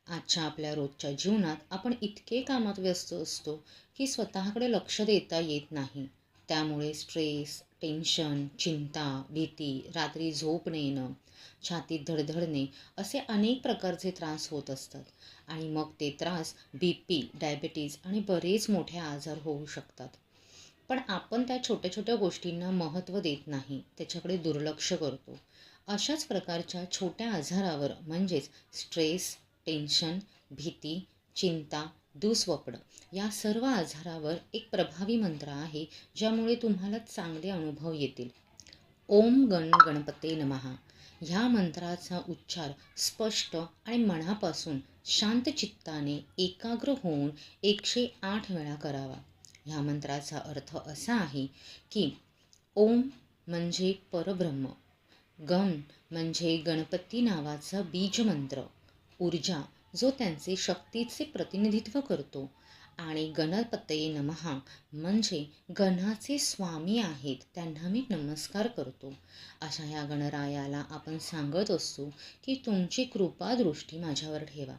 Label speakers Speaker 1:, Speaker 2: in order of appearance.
Speaker 1: आजच्या आपल्या रोजच्या जीवनात आपण इतके कामात व्यस्त असतो की स्वतःकडे लक्ष देता येत नाही. त्यामुळे स्ट्रेस, टेन्शन, चिंता, भीती, रात्री झोप न येणं, छातीत धडधडणे असे अनेक प्रकारचे त्रास होत असतात. आणि मग ते त्रास BP, डायबिटीज आणि बरेच मोठे आजार होऊ शकतात. पण आपण त्या छोट्या छोट्या गोष्टींना महत्त्व देत नाही, त्याच्याकडे दुर्लक्ष करतो. अशाच प्रकारच्या छोट्या आजारावर म्हणजेच स्ट्रेस, टेन्शन, भीती, चिंता, दुःस्वप्न या सर्व आजारावर एक प्रभावी मंत्र आहे, ज्यामुळे तुम्हाला चांगले अनुभव येतील. ओम गण गणपते नमः. ह्या मंत्राचा उच्चार स्पष्ट आणि मनापासून शांत चित्ताने एकाग्र होऊन 108 वेळा करावा. ह्या मंत्राचा अर्थ असा आहे की ओम म्हणजे परब्रह्म, गण म्हणजे गणपती नावाचा बीजमंत्र, ऊर्जा जो त्यांचे शक्तीचे प्रतिनिधित्व करतो, आणि गणपतये नमः म्हणजे गणाचे स्वामी आहेत, त्यांना मी नमस्कार करतो. अशा या गणरायाला आपण सांगत असतो की तुमची कृपादृष्टी माझ्यावर ठेवा.